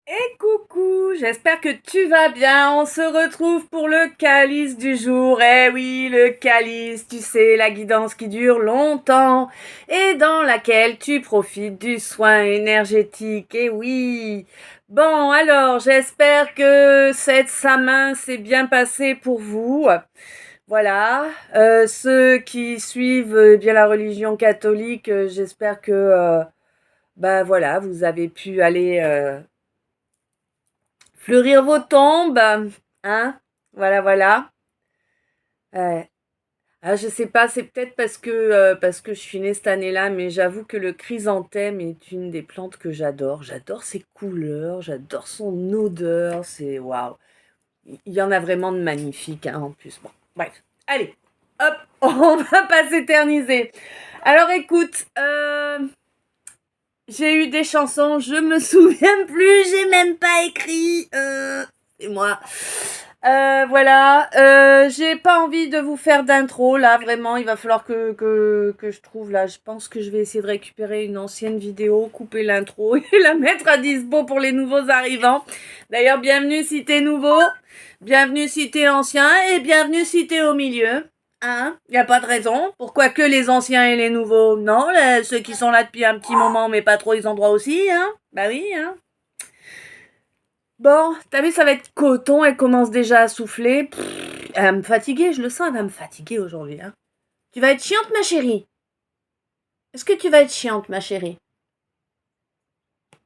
Et coucou, j'espère que tu vas bien. On se retrouve pour le calice du jour. Eh oui, le calice, tu sais, la guidance qui dure longtemps et dans laquelle tu profites du soin énergétique. Eh oui. Bon, alors, j'espère que cette Saint-Main s'est bien passée pour vous. Voilà. Ceux qui suivent bien la religion catholique, j'espère que bah voilà, vous avez pu aller fleurir vos tombes, hein? Voilà, voilà. Ouais. Ah, je sais pas, c'est peut-être parce que je suis née cette année-là, mais j'avoue que le chrysanthème est une des plantes que j'adore. J'adore ses couleurs, j'adore son odeur, c'est waouh. Il y en a vraiment de magnifiques, hein, en plus. Bon, bref. Allez, hop, on va pas s'éterniser. Alors écoute, j'ai eu des chansons, je me souviens plus, j'ai même pas écrit. C'est moi. Voilà, j'ai pas envie de vous faire d'intro là, vraiment. Il va falloir que je trouve là. Je pense que je vais essayer de récupérer une ancienne vidéo, couper l'intro et la mettre à dispo pour les nouveaux arrivants. D'ailleurs, bienvenue si t'es nouveau, bienvenue si t'es ancien et bienvenue si t'es au milieu. Hein? Y a pas de raison. Pourquoi que les anciens et les nouveaux? Non, ceux qui sont là depuis un petit moment, mais pas trop, ils ont droit aussi, hein? Bah oui, hein? Bon, t'as vu, ça va être coton, elle commence déjà à souffler. Elle va me fatiguer, je le sens, elle va me fatiguer aujourd'hui, hein? Tu vas être chiante, ma chérie? Est-ce que tu vas être chiante, ma chérie?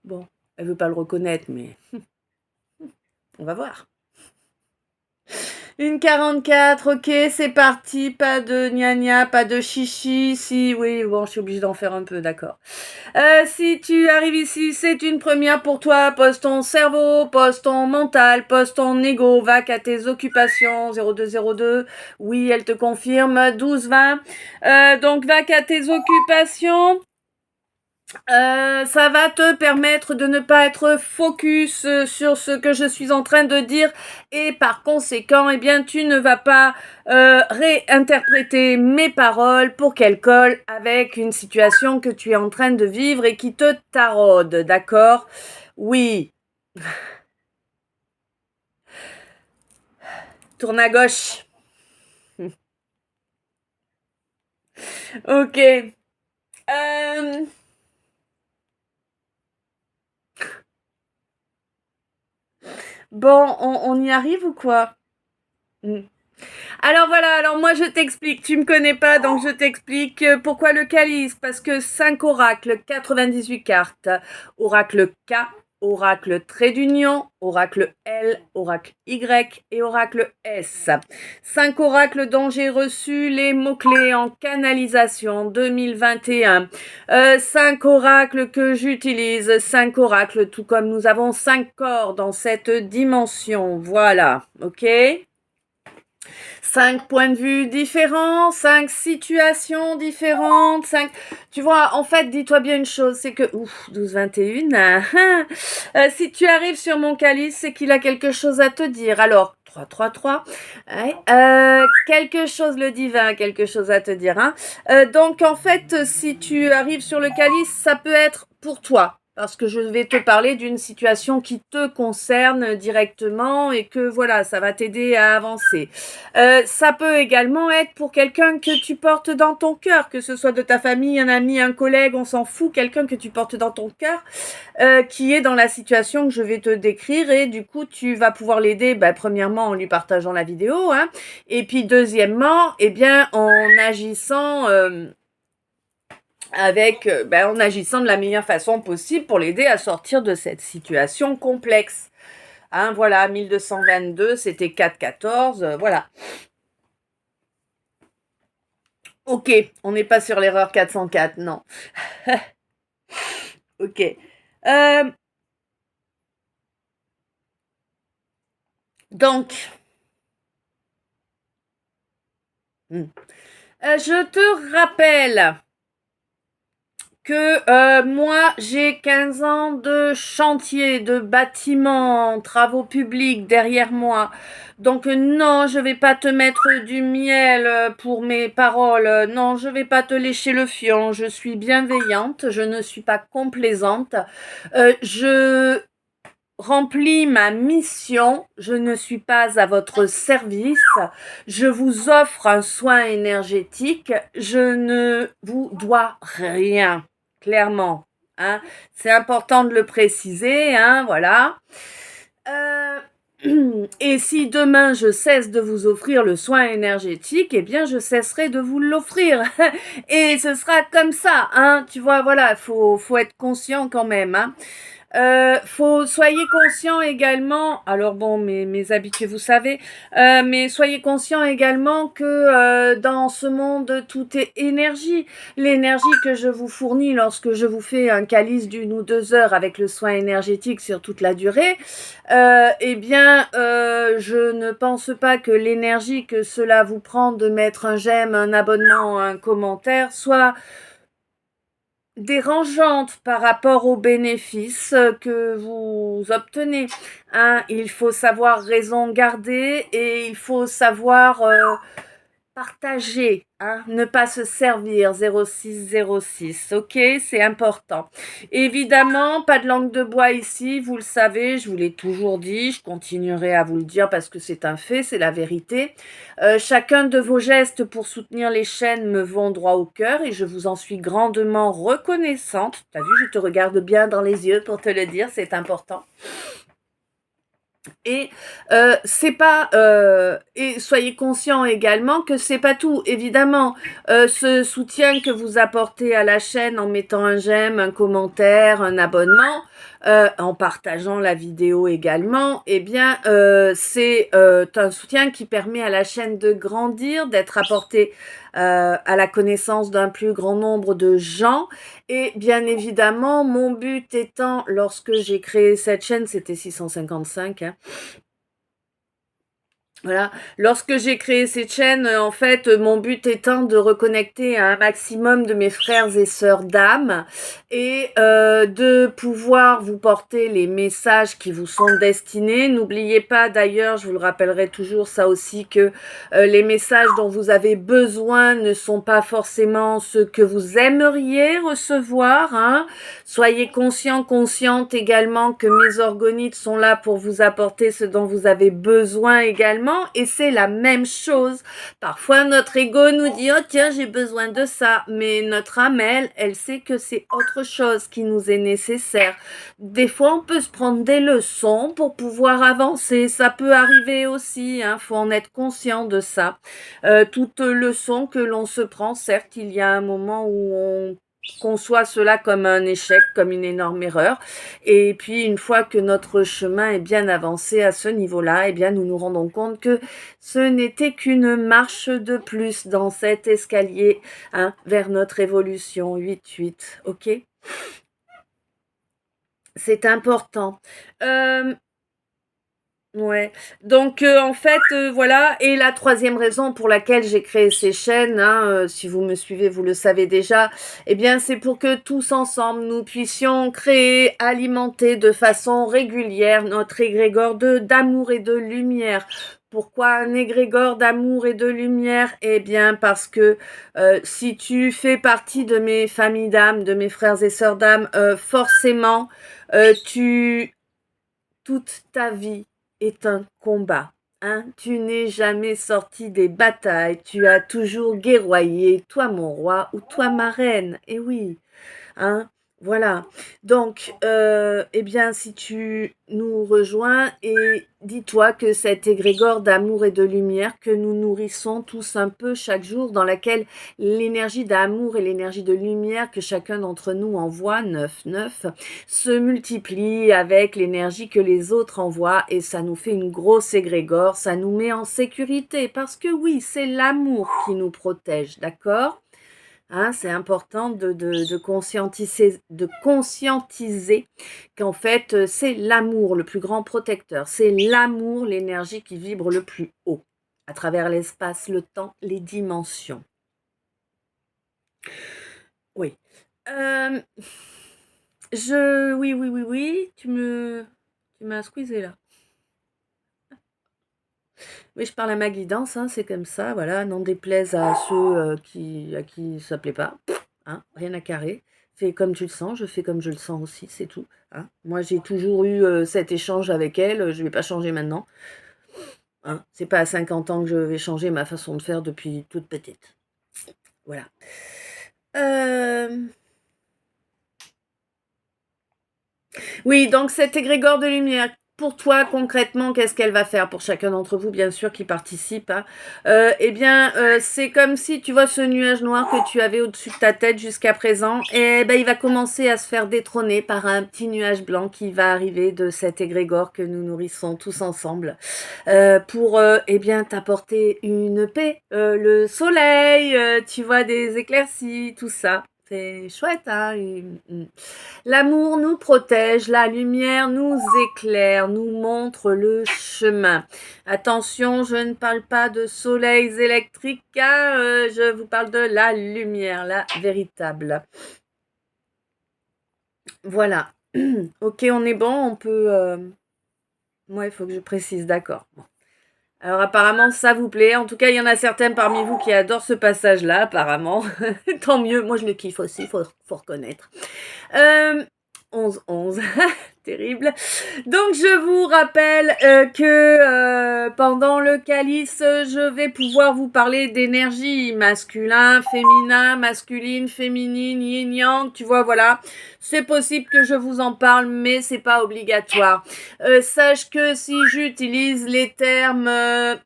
Bon, elle veut pas le reconnaître, mais on va voir. Une 44, ok, c'est parti. Pas de gna gna, pas de chichi. Si, oui, bon, je suis obligée d'en faire un peu, d'accord. Si tu arrives ici, c'est une première pour toi. Pose ton cerveau, pose ton mental, pose ton ego, va qu'à tes occupations. 0202, oui, elle te confirme. 1220, donc va qu'à tes occupations. Ça va te permettre de ne pas être focus sur ce que je suis en train de dire et par conséquent, eh bien, tu ne vas pas réinterpréter mes paroles pour qu'elles collent avec une situation que tu es en train de vivre et qui te taraude, d'accord? Oui. Tourne à gauche. Ok. Euh... Bon, on y arrive ou quoi? Alors voilà, alors moi je t'explique, tu me connais pas donc je t'explique pourquoi le calice, parce que 5 oracles, 98 cartes, oracle K, oracle trait d'union, oracle L, oracle Y et oracle S. 5 oracles dont j'ai reçu les mots-clés en canalisation 2021. 5 oracles que j'utilise, 5 oracles tout comme nous avons 5 corps dans cette dimension, voilà, ok? 5 points de vue différents, 5 situations différentes, 5... Tu vois, en fait, dis-toi bien une chose, c'est que... Ouf, 12-21, si tu arrives sur mon calice, c'est qu'il a quelque chose à te dire. Alors, 3-3-3, ouais, quelque chose, le divin a quelque chose à te dire. Hein. Donc, en fait, si tu arrives sur le calice, ça peut être pour toi. Parce que je vais te parler d'une situation qui te concerne directement et que voilà, ça va t'aider à avancer. Ça peut également être pour quelqu'un que tu portes dans ton cœur, que ce soit de ta famille, un ami, un collègue, on s'en fout, quelqu'un que tu portes dans ton cœur, qui est dans la situation que je vais te décrire et du coup tu vas pouvoir l'aider, premièrement en lui partageant la vidéo, hein, et puis deuxièmement, eh bien en agissant en agissant de la meilleure façon possible pour l'aider à sortir de cette situation complexe. Hein, voilà, 1222, c'était 414, voilà. Ok, on n'est pas sur l'erreur 404, non. Ok. Euh, donc, je te rappelle que moi, j'ai 15 ans de chantier, de bâtiment, travaux publics derrière moi. Donc non, je vais pas te mettre du miel pour mes paroles. Non, je vais pas te lécher le fion. Je suis bienveillante, je ne suis pas complaisante. Je rempli ma mission, je ne suis pas à votre service, je vous offre un soin énergétique, je ne vous dois rien, clairement. Hein. C'est important de le préciser, hein, voilà. Et si demain je cesse de vous offrir le soin énergétique, eh bien je cesserai de vous l'offrir. Et ce sera comme ça, hein. Tu vois, voilà, faut être conscient quand même, hein. Soyez conscient également, alors bon, mes habitués, vous savez, mais soyez conscient également que dans ce monde, tout est énergie. L'énergie que je vous fournis lorsque je vous fais un calice d'une ou 2 heures avec le soin énergétique sur toute la durée, eh bien, je ne pense pas que l'énergie que cela vous prend de mettre un j'aime, un abonnement, un commentaire soit dérangeante par rapport aux bénéfices que vous obtenez. Hein. Il faut savoir raison garder et il faut savoir partager, hein, ne pas se servir 0606, ok, c'est important. Évidemment, pas de langue de bois ici, vous le savez, je vous l'ai toujours dit, je continuerai à vous le dire parce que c'est un fait, c'est la vérité. Chacun de vos gestes pour soutenir les chaînes me vont droit au cœur et je vous en suis grandement reconnaissante. T'as vu, je te regarde bien dans les yeux pour te le dire, c'est important. Et c'est pas et soyez conscient également que c'est pas tout. Évidemment, ce soutien que vous apportez à la chaîne en mettant un j'aime, un commentaire, un abonnement, en partageant la vidéo également, eh bien, c'est un soutien qui permet à la chaîne de grandir, d'être apporté à la connaissance d'un plus grand nombre de gens. Et bien évidemment, mon but étant, lorsque j'ai créé cette chaîne, c'était 655, hein, voilà. Lorsque j'ai créé cette chaîne, en fait, mon but étant de reconnecter à un maximum de mes frères et sœurs d'âme et de pouvoir vous porter les messages qui vous sont destinés. N'oubliez pas, d'ailleurs, je vous le rappellerai toujours ça aussi, que les messages dont vous avez besoin ne sont pas forcément ceux que vous aimeriez recevoir. Hein. Soyez conscients, conscientes également que mes orgonites sont là pour vous apporter ce dont vous avez besoin également. Et c'est la même chose. Parfois, notre ego nous dit « Oh tiens, j'ai besoin de ça ». Mais notre âme, elle sait que c'est autre chose qui nous est nécessaire. Des fois, on peut se prendre des leçons pour pouvoir avancer. Ça peut arriver aussi, hein, faut en être conscient de ça. Toute leçon que l'on se prend, certes, il y a un moment où on conçoit cela comme un échec, comme une énorme erreur. Et puis, une fois que notre chemin est bien avancé à ce niveau-là, eh bien, nous nous rendons compte que ce n'était qu'une marche de plus dans cet escalier, hein, vers notre évolution 8-8, ok? C'est important. Ouais, donc en fait, voilà. Et la troisième raison pour laquelle j'ai créé ces chaînes, hein, si vous me suivez, vous le savez déjà, eh bien c'est pour que tous ensemble, nous puissions créer, alimenter de façon régulière notre égrégore d'amour et de lumière. Pourquoi un égrégore d'amour et de lumière? Eh bien parce que si tu fais partie de mes familles d'âme, de mes frères et sœurs d'âme, forcément, tu toute ta vie est un combat. Hein? Tu n'es jamais sorti des batailles, tu as toujours guerroyé, toi mon roi ou toi ma reine. Et oui, hein, voilà. Donc, eh bien, si tu nous rejoins et dis-toi que cet égrégore d'amour et de lumière que nous nourrissons tous un peu chaque jour, dans laquelle l'énergie d'amour et l'énergie de lumière que chacun d'entre nous envoie, 9, se multiplie avec l'énergie que les autres envoient et ça nous fait une grosse égrégore, ça nous met en sécurité parce que oui, c'est l'amour qui nous protège, d'accord ? Hein, c'est important de conscientiser qu'en fait, c'est l'amour le plus grand protecteur. C'est l'amour, l'énergie qui vibre le plus haut, à travers l'espace, le temps, les dimensions. Oui. Oui, tu m'as squeezé là. Oui, je parle à ma guidance, hein, c'est comme ça, voilà, n'en déplaise à ceux à qui ça plaît pas, hein, rien à carrer. fais comme tu le sens, je fais comme je le sens aussi, c'est tout. Hein. Moi, j'ai toujours eu cet échange avec elle, je ne vais pas changer maintenant. Hein. C'est pas à 50 ans que je vais changer ma façon de faire depuis toute petite. Voilà. Oui, donc cet égrégore de lumière, pour toi, concrètement, qu'est-ce qu'elle va faire pour chacun d'entre vous, bien sûr, qui participe hein. Eh bien, c'est comme si, tu vois, ce nuage noir que tu avais au-dessus de ta tête jusqu'à présent, et ben, il va commencer à se faire détrôner par un petit nuage blanc qui va arriver de cet égrégore que nous nourrissons tous ensemble, pour, eh bien, t'apporter une paix, le soleil, tu vois, des éclaircies, tout ça. C'est chouette, hein. L'amour nous protège, la lumière nous éclaire, nous montre le chemin. Attention, je ne parle pas de soleils électriques, hein, je vous parle de la lumière, la véritable. Voilà. Ok, on est bon, on peut... Moi, il faut que je précise, d'accord. Bon. Alors apparemment, ça vous plaît. En tout cas, il y en a certains parmi vous qui adorent ce passage-là, apparemment. Tant mieux, moi je le kiffe aussi, faut reconnaître. 11-11, terrible. Donc je vous rappelle que pendant le calice, je vais pouvoir vous parler d'énergie masculin, féminin, masculine, féminine, yin-yang, tu vois, voilà. C'est possible que je vous en parle, mais c'est pas obligatoire. Sache que si j'utilise les termes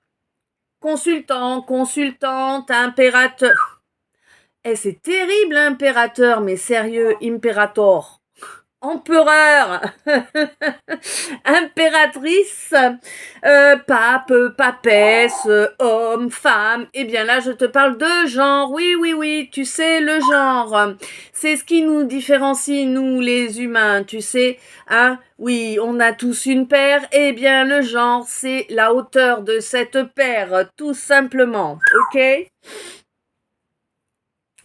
consultant, consultante, impérateur. C'est terrible, impérateur, mais sérieux, impérator. Empereur, impératrice, pape, papesse, homme, femme. Eh bien là, je te parle de genre. Oui, oui, oui, tu sais, le genre. C'est ce qui nous différencie, nous, les humains, tu sais. Hein? Oui, on a tous une paire. Eh bien, le genre, c'est la hauteur de cette paire, tout simplement. Ok ?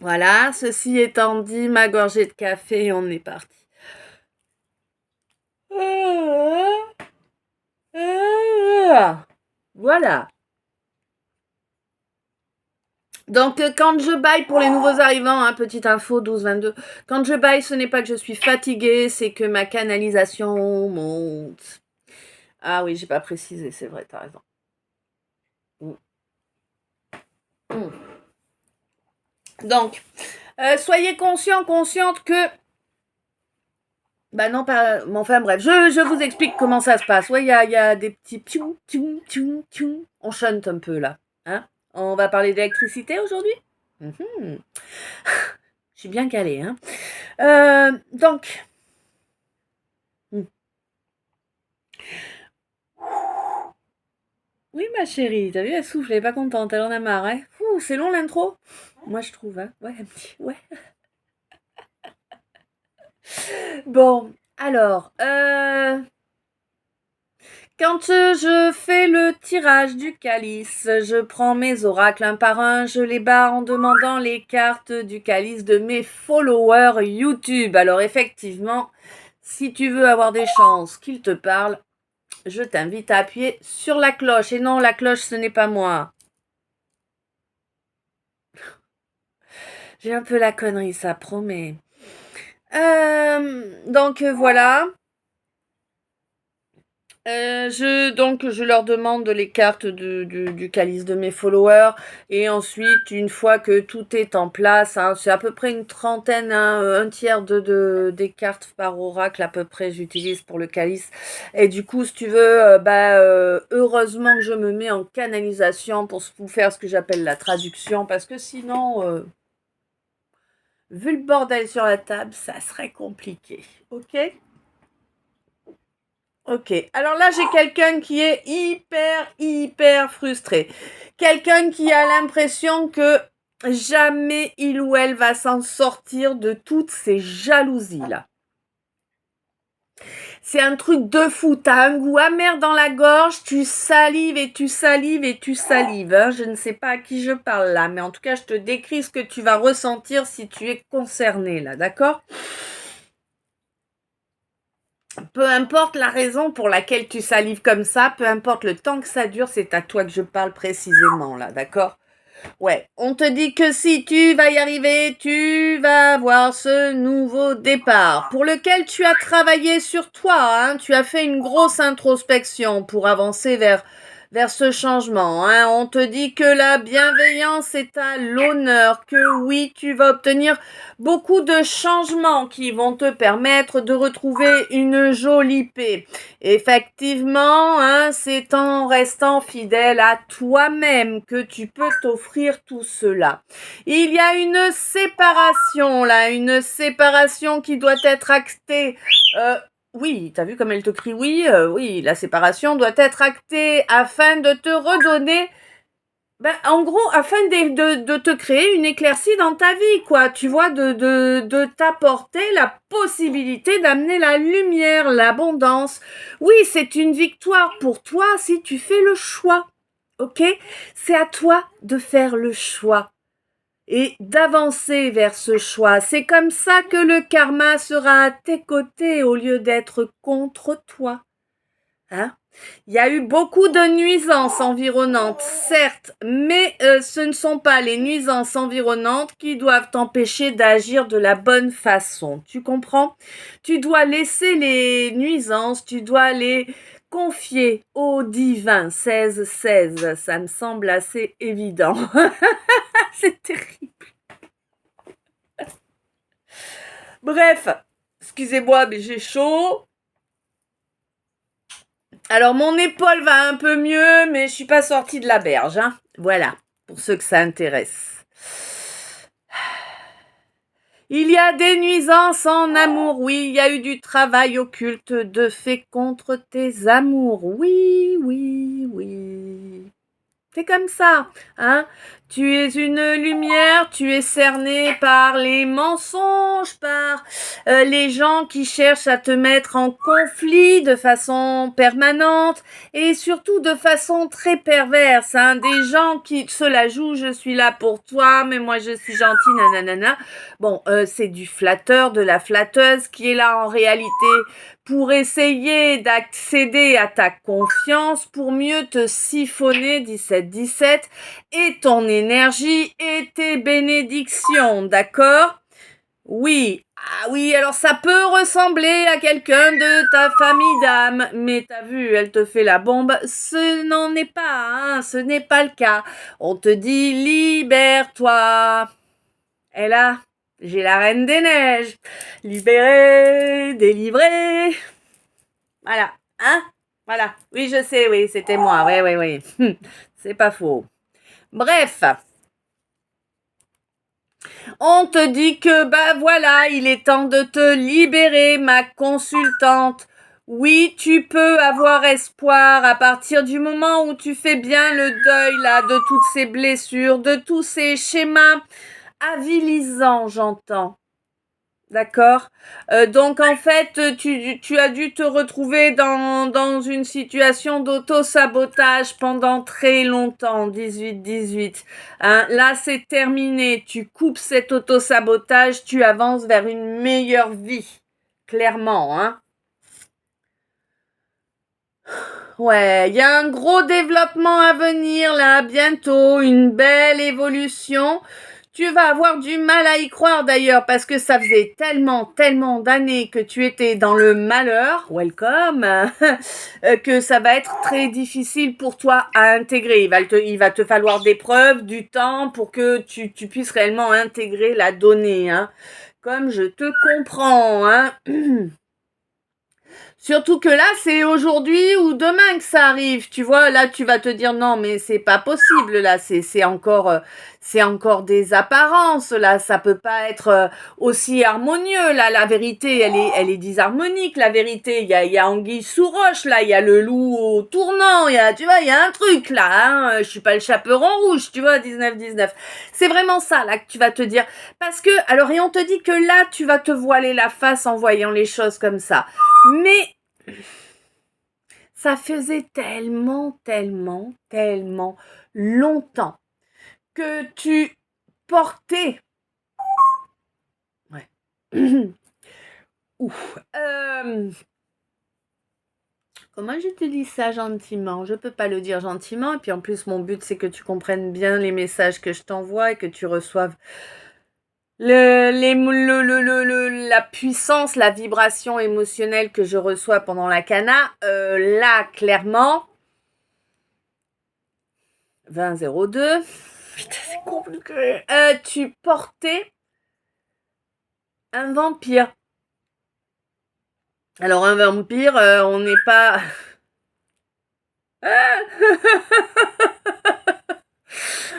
Voilà, ceci étant dit, ma gorgée de café, on est parti. Voilà. Donc, quand je baille pour les nouveaux arrivants, hein, petite info 12-22, quand je baille, ce n'est pas que je suis fatiguée, c'est que ma canalisation monte. Ah oui, j'ai pas précisé, c'est vrai, t'as raison. Donc, soyez conscients, conscientes que... Bah non, pas... Enfin bref, je vous explique comment ça se passe. Ouais, il y a des petits... Piou, piou, piou, piou. On chante un peu, là. Hein? On va parler d'électricité aujourd'hui. Je suis bien calée, hein. Donc... Oui, ma chérie, t'as vu, elle souffle, elle est pas contente, elle en a marre, hein. C'est long l'intro. Moi, je trouve, hein. Ouais, un petit... Ouais. Bon, alors... Quand je fais le tirage du calice, je prends mes oracles un par un, je les bats en demandant les cartes du calice de mes followers YouTube. Alors effectivement, si tu veux avoir des chances qu'ils te parlent, je t'invite à appuyer sur la cloche. Et non, la cloche, ce n'est pas moi. J'ai un peu la connerie, ça promet. Donc voilà. Je leur demande les cartes du calice de mes followers et ensuite une fois que tout est en place, hein, c'est à peu près une trentaine, hein, un tiers des cartes par oracle à peu près j'utilise pour le calice et du coup si tu veux, heureusement que je me mets en canalisation pour vous faire ce que j'appelle la traduction parce que sinon, vu le bordel sur la table, ça serait compliqué, ok ? Ok, alors là j'ai quelqu'un qui est hyper frustré. Quelqu'un qui a l'impression que jamais il ou elle va s'en sortir de toutes ces jalousies-là. C'est un truc de fou, t'as un goût amer dans la gorge, tu salives et tu salives et tu salives. Hein. Je ne sais pas à qui je parle là, mais en tout cas je te décris ce que tu vas ressentir si tu es concerné là, d'accord ? Peu importe la raison pour laquelle tu salives comme ça, peu importe le temps que ça dure, c'est à toi que je parle précisément là, d'accord ? Ouais, on te dit que si tu vas y arriver, tu vas avoir ce nouveau départ pour lequel tu as travaillé sur toi, hein. Tu as fait une grosse introspection pour avancer vers ce changement, hein. On te dit que la bienveillance est à l'honneur, que oui, tu vas obtenir beaucoup de changements qui vont te permettre de retrouver une jolie paix. Effectivement, hein, c'est en restant fidèle à toi-même que tu peux t'offrir tout cela. Il y a une séparation là, une séparation qui doit être actée. Oui, t'as vu comme elle te crie oui, oui, la séparation doit être actée afin de te redonner en gros, afin de te créer une éclaircie dans ta vie, quoi. Tu vois, de t'apporter la possibilité d'amener la lumière, l'abondance. Oui, c'est une victoire pour toi si tu fais le choix. Ok? C'est à toi de faire le choix et d'avancer vers ce choix. C'est comme ça que le karma sera à tes côtés au lieu d'être contre toi. Hein? Il y a eu beaucoup de nuisances environnantes, certes, mais ce ne sont pas les nuisances environnantes qui doivent t'empêcher d'agir de la bonne façon. Tu comprends? Tu dois laisser les nuisances, tu dois les confier au divin. 16-16, ça me semble assez évident. C'est terrible. Bref, excusez-moi, mais j'ai chaud. Alors, mon épaule va un peu mieux, mais je suis pas sortie de la berge, hein. Voilà, pour ceux que ça intéresse. Il y a des nuisances en amour, oui, il y a eu du travail occulte de fait contre tes amours, oui, oui, oui. C'est comme ça, hein. Tu es une lumière, tu es cerné par les mensonges, par les gens qui cherchent à te mettre en conflit de façon permanente et surtout de façon très perverse, hein. Des gens qui se la jouent, je suis là pour toi, mais moi je suis gentille, nanana. Bon, c'est du flatteur, de la flatteuse qui est là en réalité pour essayer d'accéder à ta confiance, pour mieux te siphonner 17-17 et ton énergie et tes bénédictions, d'accord? Oui, ah oui, alors ça peut ressembler à quelqu'un de ta famille d'âme, mais t'as vu, elle te fait la bombe, ce n'en est pas, hein, ce n'est pas le cas. On te dit libère-toi. Et là, j'ai la reine des neiges. Libérée, délivrée. Voilà, hein? Voilà. Oui, je sais, oui, c'était moi. Oui, oui, oui. C'est pas faux. Bref, on te dit que, bah voilà, il est temps de te libérer, ma consultante. Oui, tu peux avoir espoir à partir du moment où tu fais bien le deuil, là, de toutes ces blessures, de tous ces schémas avilisants, j'entends. D'accord. Donc en fait, tu as dû te retrouver dans une situation d'auto-sabotage pendant très longtemps, 18-18. Hein, là, c'est terminé. Tu coupes cet auto-sabotage, tu avances vers une meilleure vie. Clairement, hein. Ouais, il y a un gros développement à venir là, bientôt, une belle évolution. Tu vas avoir du mal à y croire d'ailleurs parce que ça faisait tellement d'années que tu étais dans le malheur, welcome, que ça va être très difficile pour toi à intégrer. Il va te falloir des preuves, du temps pour que tu puisses réellement intégrer la donnée, hein. Comme je te comprends, hein. Surtout que là, c'est aujourd'hui ou demain que ça arrive. Tu vois, là, tu vas te dire non, mais c'est pas possible. Là, c'est encore des apparences. Là, ça peut pas être aussi harmonieux. Là, la vérité, elle est disharmonique. La vérité, il y a anguille sous roche. Là, il y a le loup au tournant. Tu vois, il y a un truc là. Hein. Je suis pas le chaperon rouge. Tu vois, 19-19. C'est vraiment ça là que tu vas te dire. Parce que, alors, et on te dit que là, tu vas te voiler la face en voyant les choses comme ça. Mais ça faisait tellement longtemps que tu portais. Ouais. Ouf. Comment je te dis ça gentiment? Je peux pas le dire gentiment. Et puis en plus, mon but, c'est que tu comprennes bien les messages que je t'envoie et que tu reçoives la puissance, la vibration émotionnelle que je reçois pendant la cana. Là, clairement, 2002. Putain, c'est compliqué. Tu portais un vampire. Alors, un vampire, on n'est pas...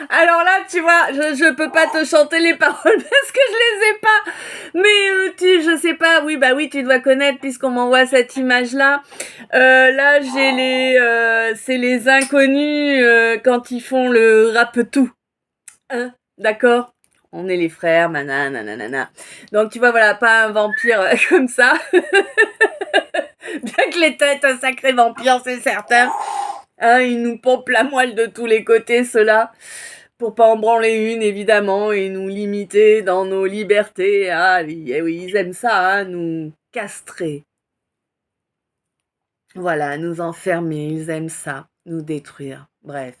Alors là, tu vois, je peux pas te chanter les paroles parce que je les ai pas. Mais je sais pas, oui, bah oui, tu dois connaître puisqu'on m'envoie cette image-là. Là, c'est les inconnus quand ils font le rap tout. Hein, d'accord? On est les frères, nanana. Donc tu vois, voilà, pas un vampire comme ça. Bien que les têtes, un sacré vampire, c'est certain. Hein, ils nous pompent la moelle de tous les côtés, ceux-là. Pour pas en branler une, évidemment, et nous limiter dans nos libertés. Ah oui, eh oui, ils aiment ça, hein, nous castrer. Voilà, nous enfermer, ils aiment ça, nous détruire. Bref.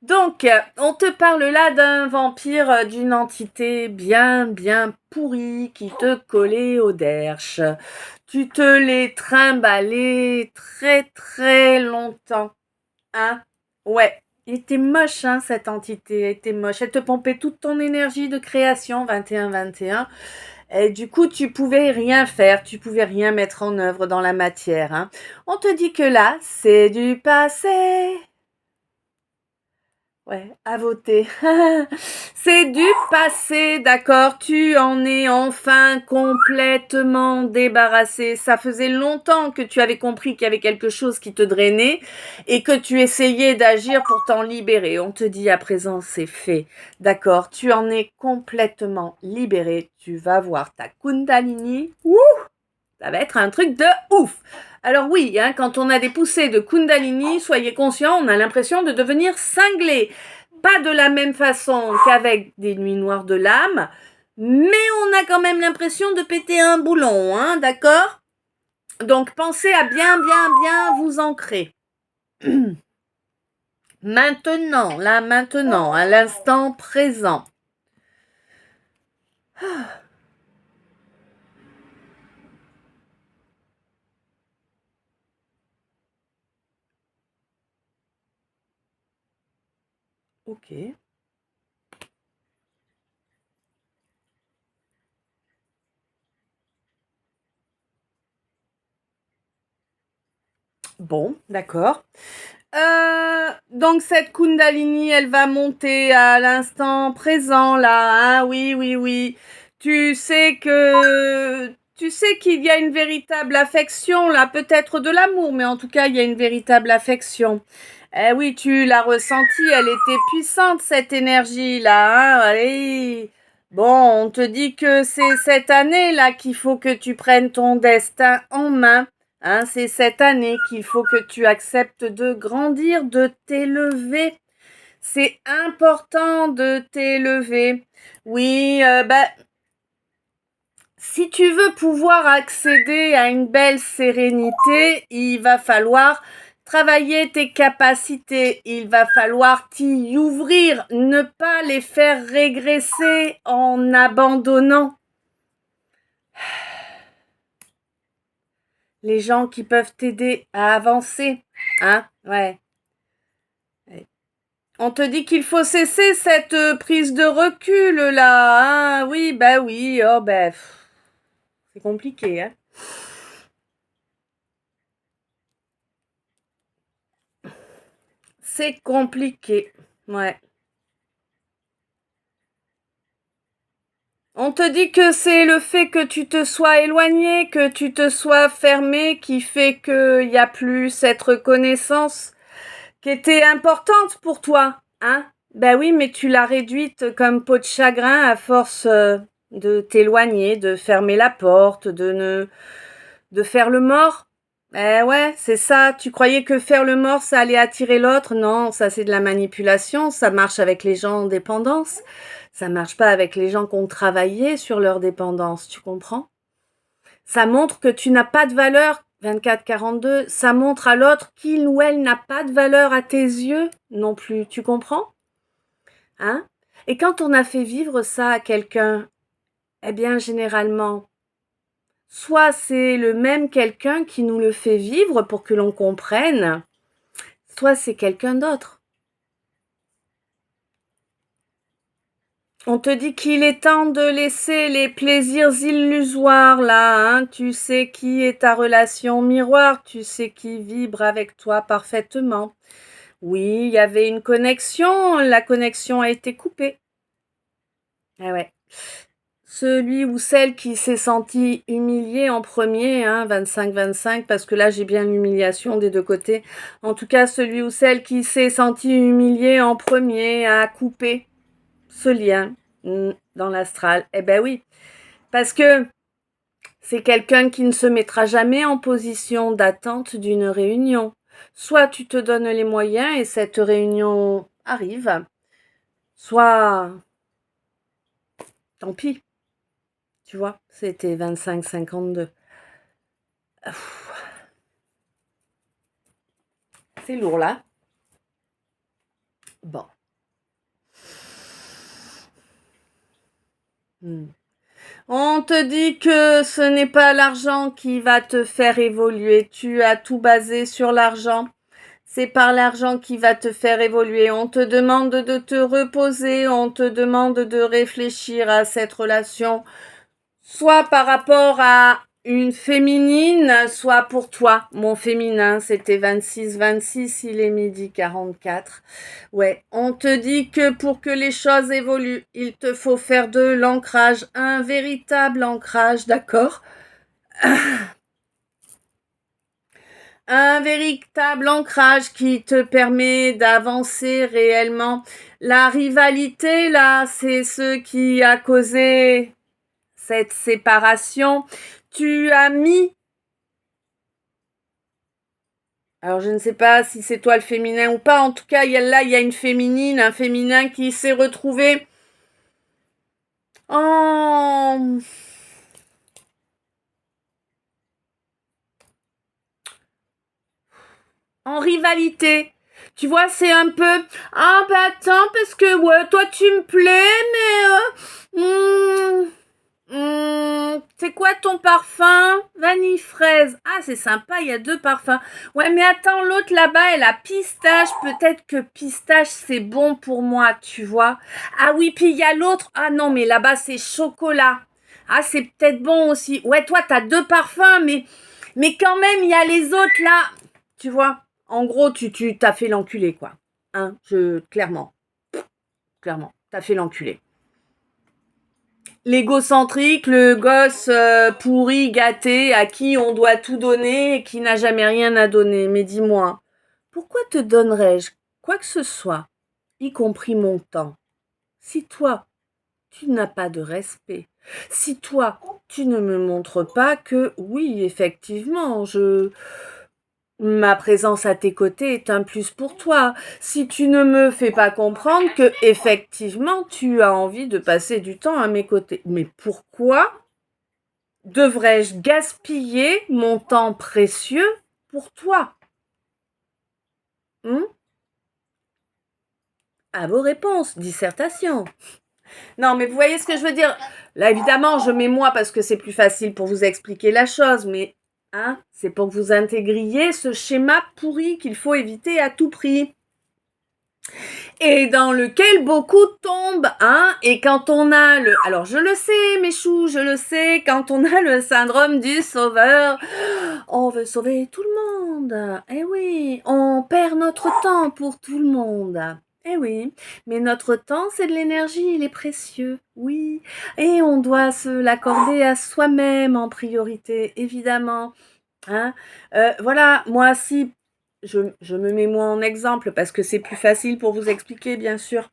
Donc, on te parle là d'un vampire, d'une entité bien pourrie qui te collait au derche. Tu te l'es trimballé très longtemps. Hein? Ouais. Il était moche, hein, cette entité. Elle était moche. Elle te pompait toute ton énergie de création, 21-21. Et du coup, tu pouvais rien faire. Tu pouvais rien mettre en œuvre dans la matière, hein. On te dit que là, c'est du passé. Ouais, à voter. C'est du passé, d'accord? Tu en es enfin complètement débarrassé. Ça faisait longtemps que tu avais compris qu'il y avait quelque chose qui te drainait et que tu essayais d'agir pour t'en libérer. On te dit à présent, c'est fait. D'accord? Tu en es complètement libéré. Tu vas voir ta Kundalini. Ouh! Ça va être un truc de ouf. Alors oui, hein, quand on a des poussées de Kundalini, soyez conscients, on a l'impression de devenir cinglé. Pas de la même façon qu'avec des nuits noires de l'âme, mais on a quand même l'impression de péter un boulon, hein, d'accord? Donc pensez à bien vous ancrer. Maintenant, à l'instant présent. Ok. Bon, d'accord. Donc cette Kundalini, elle va monter à l'instant présent là, hein, oui. Tu sais qu'il y a une véritable affection là, peut-être de l'amour, mais en tout cas il y a une véritable affection. Eh oui, tu l'as ressentie, elle était puissante cette énergie là, hein, allez. Bon, on te dit que c'est cette année là qu'il faut que tu prennes ton destin en main. Hein, c'est cette année qu'il faut que tu acceptes de grandir, de t'élever. C'est important de t'élever. Oui, si tu veux pouvoir accéder à une belle sérénité, il va falloir travailler tes capacités. Il va falloir t'y ouvrir, ne pas les faire régresser en abandonnant. Les gens qui peuvent t'aider à avancer, hein, ouais. On te dit qu'il faut cesser cette prise de recul là, hein, oui, bah oui, oh ben, c'est compliqué, hein. C'est compliqué, ouais. On te dit que c'est le fait que tu te sois éloigné, que tu te sois fermé qui fait qu'il n'y a plus cette reconnaissance qui était importante pour toi, hein? Ben oui, mais tu l'as réduite comme peau de chagrin à force de t'éloigner, de fermer la porte, de faire le mort. Eh ouais, c'est ça. Tu croyais que faire le mort, ça allait attirer l'autre? Non, ça c'est de la manipulation. Ça marche avec les gens en dépendance. Ça marche pas avec les gens qui ont travaillé sur leur dépendance. Tu comprends? Ça montre que tu n'as pas de valeur 24-42, ça montre à l'autre qu'il ou elle n'a pas de valeur à tes yeux non plus, tu comprends? Hein? Et quand on a fait vivre ça à quelqu'un, eh bien généralement, soit c'est le même quelqu'un qui nous le fait vivre pour que l'on comprenne, soit c'est quelqu'un d'autre. On te dit qu'il est temps de laisser les plaisirs illusoires là, hein. Tu sais qui est ta relation miroir, tu sais qui vibre avec toi parfaitement. Oui, il y avait une connexion, la connexion a été coupée. Ah ouais. Celui ou celle qui s'est senti humilié en premier, hein, 25-25, parce que là j'ai bien l'humiliation des deux côtés. En tout cas, celui ou celle qui s'est senti humilié en premier a coupé ce lien dans l'astral. Eh ben oui, parce que c'est quelqu'un qui ne se mettra jamais en position d'attente d'une réunion. Soit tu te donnes les moyens et cette réunion arrive, soit tant pis. Tu vois, c'était 25-52. C'est lourd là. Bon. On te dit que ce n'est pas l'argent qui va te faire évoluer. Tu as tout basé sur l'argent. C'est par l'argent qui va te faire évoluer. On te demande de te reposer. On te demande de réfléchir à cette relation. Soit par rapport à une féminine, soit pour toi. Mon féminin, c'était 26-26, il est 12h44. Ouais, on te dit que pour que les choses évoluent, il te faut faire de l'ancrage, un véritable ancrage, d'accord? Un véritable ancrage qui te permet d'avancer réellement. La rivalité, là, c'est ce qui a causé cette séparation. Tu as mis, alors je ne sais pas si c'est toi le féminin ou pas, en tout cas, il y a une féminine, un féminin qui s'est retrouvé en... en rivalité. Tu vois, c'est un peu, ah bah attends, parce que ouais, toi tu me plais, mais c'est quoi ton parfum? Vanille fraise. Ah, c'est sympa, il y a deux parfums. Ouais, mais attends, l'autre là-bas, elle a pistache. Peut-être que pistache, c'est bon pour moi, tu vois. Ah oui, puis il y a l'autre. Ah non, mais là-bas, c'est chocolat. Ah, c'est peut-être bon aussi. Ouais, toi, t'as deux parfums, mais quand même, il y a les autres là. Tu vois. En gros, tu t'as fait l'enculé, quoi. Hein, clairement, t'as fait l'enculé. L'égocentrique, le gosse pourri, gâté, à qui on doit tout donner et qui n'a jamais rien à donner. Mais dis-moi, pourquoi te donnerais-je quoi que ce soit, y compris mon temps, si toi, tu n'as pas de respect, si toi, tu ne me montres pas que, oui, effectivement, ma présence à tes côtés est un plus pour toi. Si tu ne me fais pas comprendre que, effectivement, tu as envie de passer du temps à mes côtés. Mais pourquoi devrais-je gaspiller mon temps précieux pour toi? À vos réponses, dissertation. Non, mais vous voyez ce que je veux dire? Là, évidemment, je mets moi parce que c'est plus facile pour vous expliquer la chose, mais c'est pour que vous intégriez ce schéma pourri qu'il faut éviter à tout prix. Et dans lequel beaucoup tombent, et quand on a le... Alors, je le sais, mes choux, je le sais, quand on a le syndrome du sauveur, on veut sauver tout le monde. Eh oui, on perd notre temps pour tout le monde. Eh oui, mais notre temps, c'est de l'énergie, il est précieux, oui. Et on doit se l'accorder à soi-même en priorité, évidemment. Voilà, moi, si je me mets moi en exemple parce que c'est plus facile pour vous expliquer, bien sûr.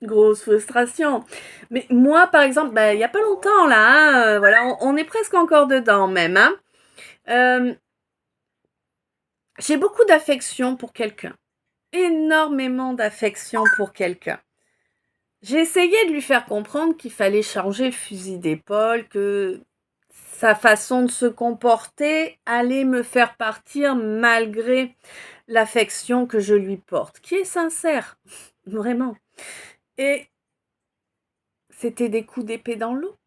Grosse frustration. Mais moi, par exemple, il n'y a pas longtemps, là, voilà, on est presque encore dedans même. J'ai beaucoup d'affection pour quelqu'un. Énormément d'affection pour quelqu'un. J'ai essayé de lui faire comprendre qu'il fallait changer le fusil d'épaule, que sa façon de se comporter allait me faire partir malgré l'affection que je lui porte, qui est sincère, vraiment. Et c'était des coups d'épée dans l'eau.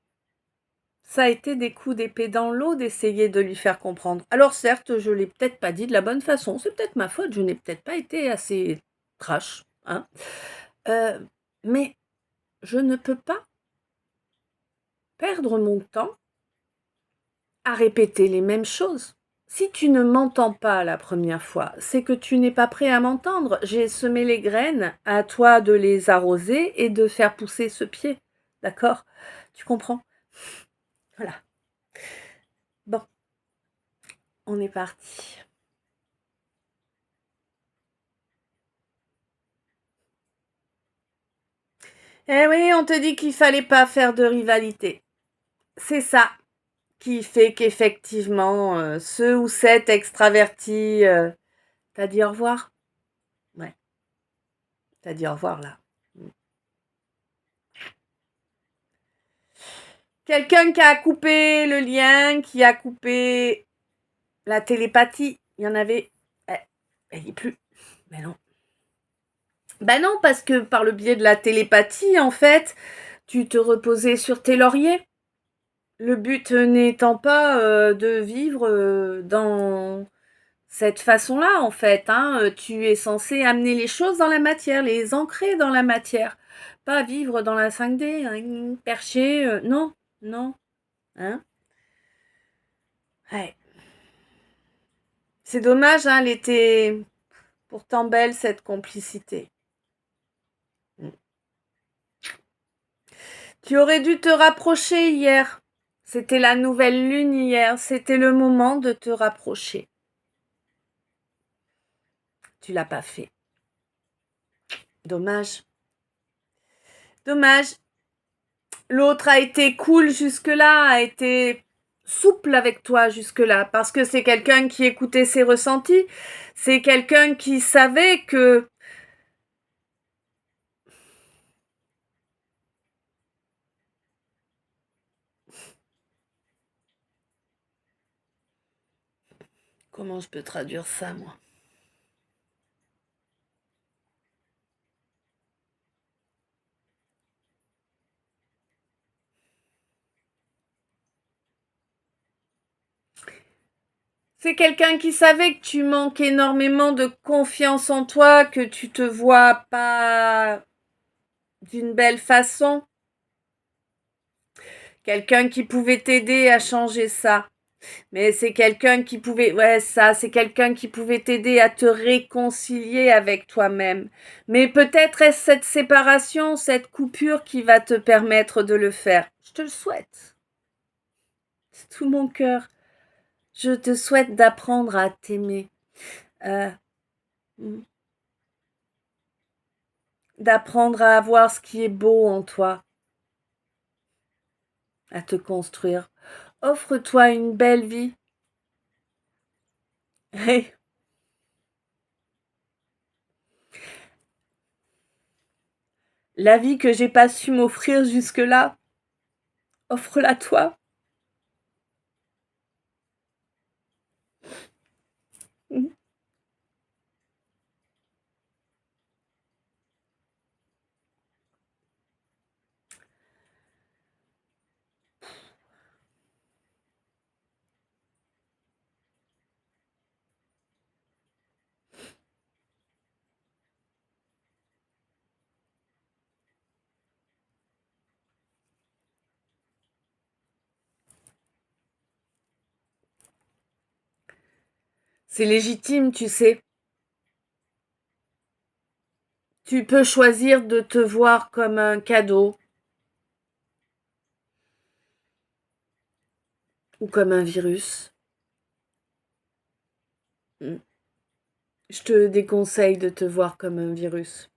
Ça a été des coups d'épée dans l'eau d'essayer de lui faire comprendre. Alors certes, je l'ai peut-être pas dit de la bonne façon, c'est peut-être ma faute, je n'ai peut-être pas été assez trash, hein. Mais je ne peux pas perdre mon temps à répéter les mêmes choses. Si tu ne m'entends pas la première fois, c'est que tu n'es pas prêt à m'entendre. J'ai semé les graines, à toi de les arroser et de faire pousser ce pied. D'accord? Tu comprends? Voilà. Bon, on est parti. Eh oui, on te dit qu'il fallait pas faire de rivalité. C'est ça qui fait qu'effectivement, ce ou cette extraverti, t'as dit au revoir? Ouais, t'as dit au revoir là. Quelqu'un qui a coupé le lien, qui a coupé la télépathie. Il y en avait. Elle n'y est plus. Mais non. Ben non, parce que par le biais de la télépathie, en fait, tu te reposais sur tes lauriers. Le but n'étant pas de vivre dans cette façon-là, en fait. Hein. Tu es censé amener les choses dans la matière, les ancrer dans la matière. Pas vivre dans la 5D, hein, perché. Non, non. Hein. Ouais. C'est dommage, hein, elle était pourtant belle, cette complicité. Tu aurais dû te rapprocher hier. C'était la nouvelle lune hier. C'était le moment de te rapprocher. Tu l'as pas fait. Dommage. Dommage. L'autre a été cool jusque-là, a été souple avec toi jusque-là, parce que c'est quelqu'un qui écoutait ses ressentis. C'est quelqu'un qui savait que... Comment je peux traduire ça, moi? C'est quelqu'un qui savait que tu manques énormément de confiance en toi, que tu te vois pas d'une belle façon. Quelqu'un qui pouvait t'aider à changer ça. Mais c'est quelqu'un qui pouvait, ouais, ça, c'est quelqu'un qui pouvait t'aider à te réconcilier avec toi-même. Mais peut-être est-ce cette séparation, cette coupure qui va te permettre de le faire. Je te le souhaite. C'est tout mon cœur. Je te souhaite d'apprendre à t'aimer. Euh, d'apprendre à voir ce qui est beau en toi, à te construire. Offre-toi une belle vie. Hey. La vie que j'ai pas su m'offrir jusque-là, offre-la toi. C'est légitime, tu sais. Tu peux choisir de te voir comme un cadeau ou comme un virus. Je te déconseille de te voir comme un virus.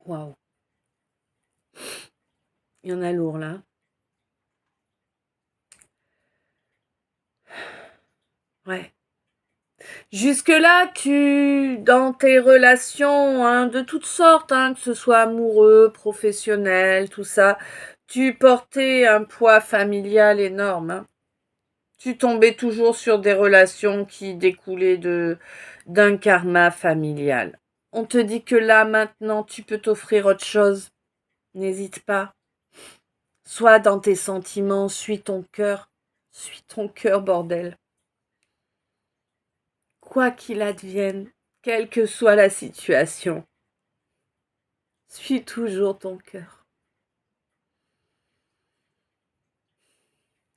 Waouh. Il y en a lourd là. Ouais. Jusque-là, dans tes relations, hein, de toutes sortes, hein, que ce soit amoureux, professionnel, tout ça, tu portais un poids familial énorme, hein. Tu tombais toujours sur des relations qui découlaient d'un karma familial. On te dit que là, maintenant, tu peux t'offrir autre chose. N'hésite pas. Sois dans tes sentiments, suis ton cœur. Suis ton cœur, bordel. Quoi qu'il advienne, quelle que soit la situation, suis toujours ton cœur.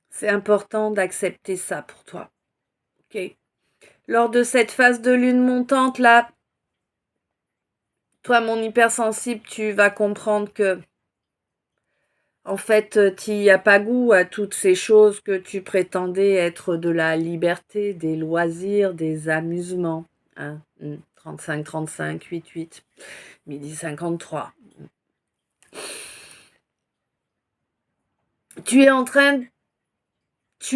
C'est important d'accepter ça pour toi. Ok? Lors de cette phase de lune montante, là, toi, mon hypersensible, tu vas comprendre que, en fait, tu n'y as pas goût à toutes ces choses que tu prétendais être de la liberté, des loisirs, des amusements. Hein? 35, 8, midi 53. Tu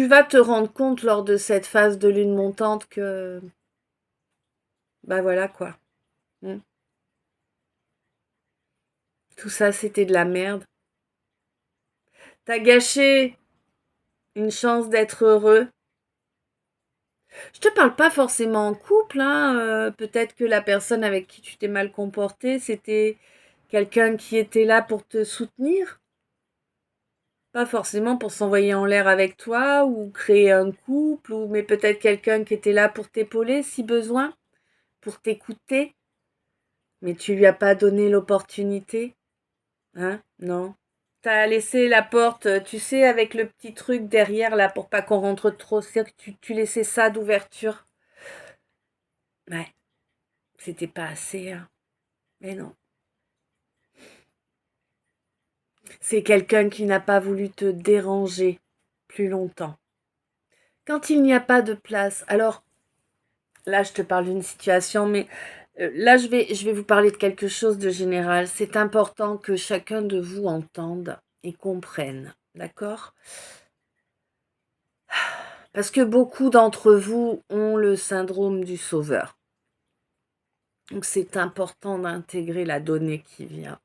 vas te rendre compte lors de cette phase de lune montante que, bah voilà quoi. Tout ça, c'était de la merde. T'as gâché une chance d'être heureux. Je te parle pas forcément en couple, hein. Peut-être que la personne avec qui tu t'es mal comporté, c'était quelqu'un qui était là pour te soutenir. Pas forcément pour s'envoyer en l'air avec toi ou créer un couple, mais peut-être quelqu'un qui était là pour t'épauler si besoin, pour t'écouter. Mais tu lui as pas donné l'opportunité, hein? Non. T'as laissé la porte, tu sais, avec le petit truc derrière là pour pas qu'on rentre trop. C'est-à-dire que tu laissais ça d'ouverture. Ouais, c'était pas assez, hein. Mais non. C'est quelqu'un qui n'a pas voulu te déranger plus longtemps. Quand il n'y a pas de place, alors là je te parle d'une situation, mais là je vais vous parler de quelque chose de général. C'est important que chacun de vous entende et comprenne, d'accord? Parce que beaucoup d'entre vous ont le syndrome du sauveur. Donc c'est important d'intégrer la donnée qui vient.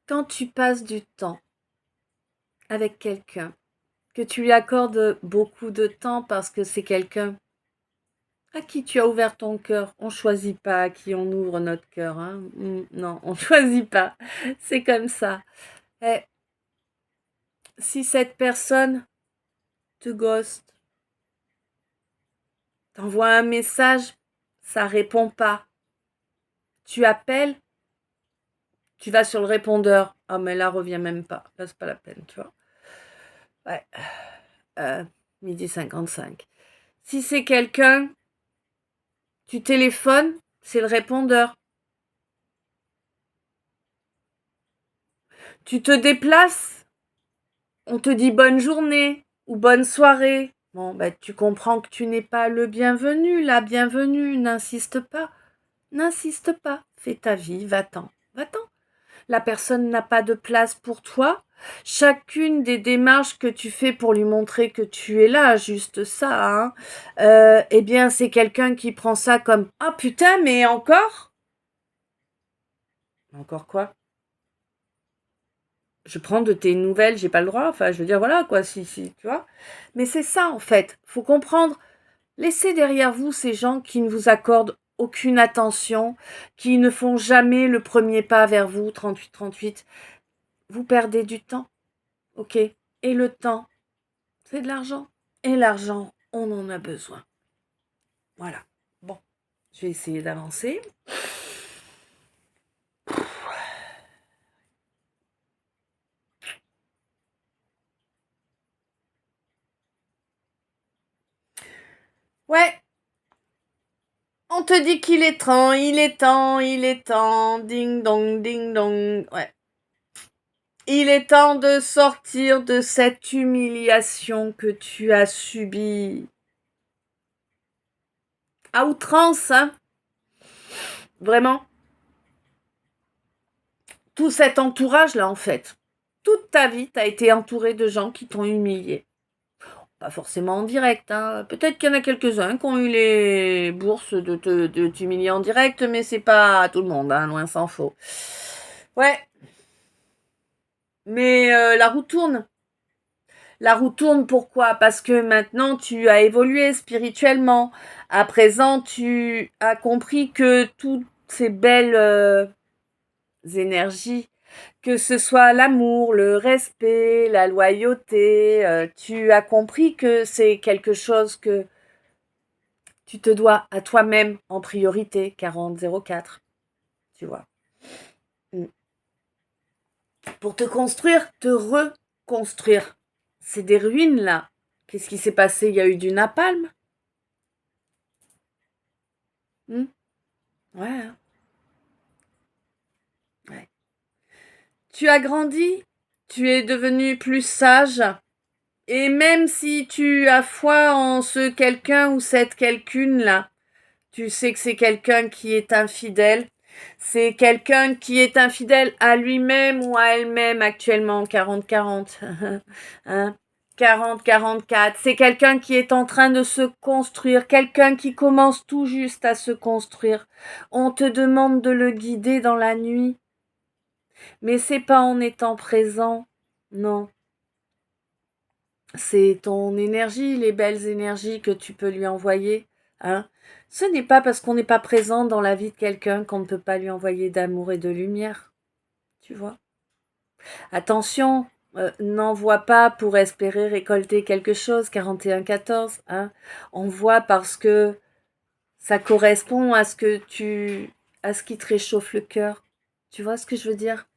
Quand tu passes du temps avec quelqu'un, que tu lui accordes beaucoup de temps parce que c'est quelqu'un à qui tu as ouvert ton cœur. On ne choisit pas à qui on ouvre notre cœur. Hein. Non, on ne choisit pas. C'est comme ça. Et si cette personne te ghoste, t'envoie un message, ça répond pas. Tu appelles, tu vas sur le répondeur. Ah, mais là, reviens même pas. Là, c'est pas la peine, tu vois. Ouais. Midi 55. Si c'est quelqu'un, tu téléphones, c'est le répondeur. Tu te déplaces, on te dit bonne journée ou bonne soirée. Bon, bah, tu comprends que tu n'es pas le bienvenu, la bienvenue. N'insiste pas. N'insiste pas. Fais ta vie, va-t'en. Va-t'en. La personne n'a pas de place pour toi. Chacune des démarches que tu fais pour lui montrer que tu es là, juste ça, hein, eh bien, c'est quelqu'un qui prend ça comme « Ah putain, mais encore ?» Encore quoi? Je prends de tes nouvelles, j'ai pas le droit. Enfin, je veux dire, voilà, quoi, si, tu vois. Mais c'est ça, en fait. Faut comprendre. Laissez derrière vous ces gens qui ne vous accordent aucune attention, qui ne font jamais le premier pas vers vous, 38. Vous perdez du temps, ok? Et le temps, c'est de l'argent. Et l'argent, on en a besoin. Voilà. Bon, je vais essayer d'avancer. Ouais, on te dit qu'il est temps, ding dong, ouais. Il est temps de sortir de cette humiliation que tu as subie. À outrance, hein. Vraiment. Tout cet entourage-là, en fait. Toute ta vie, tu as été entouré de gens qui t'ont humilié. pas forcément en direct, hein. Peut-être qu'il y en a quelques-uns qui ont eu les bourses de t'humilier en direct, mais c'est pas tout le monde, hein, loin s'en faut. Ouais, mais la roue tourne. La roue tourne, pourquoi? Parce que maintenant tu as évolué spirituellement. À présent, tu as compris que toutes ces belles énergies, que ce soit l'amour, le respect, la loyauté, tu as compris que c'est quelque chose que tu te dois à toi-même en priorité, 4004, tu vois. Mm. Pour te construire, te reconstruire. C'est des ruines là. Qu'est-ce qui s'est passé? Il y a eu du napalm. Hmm. Ouais, hein. Ouais. Tu as grandi, tu es devenu plus sage, et même si tu as foi en ce quelqu'un ou cette quelqu'une-là, tu sais que c'est quelqu'un qui est infidèle, c'est quelqu'un qui est infidèle à lui-même ou à elle-même actuellement, 40-40, hein, 40-44, c'est quelqu'un qui est en train de se construire, quelqu'un qui commence tout juste à se construire. On te demande de le guider dans la nuit. Mais c'est pas en étant présent, non. C'est ton énergie, les belles énergies que tu peux lui envoyer, hein. Ce n'est pas parce qu'on n'est pas présent dans la vie de quelqu'un qu'on ne peut pas lui envoyer d'amour et de lumière, tu vois. Attention, n'envoie pas pour espérer récolter quelque chose, 41-14, hein. Envoie parce que ça correspond à à ce qui te réchauffe le cœur. Tu vois ce que je veux dire?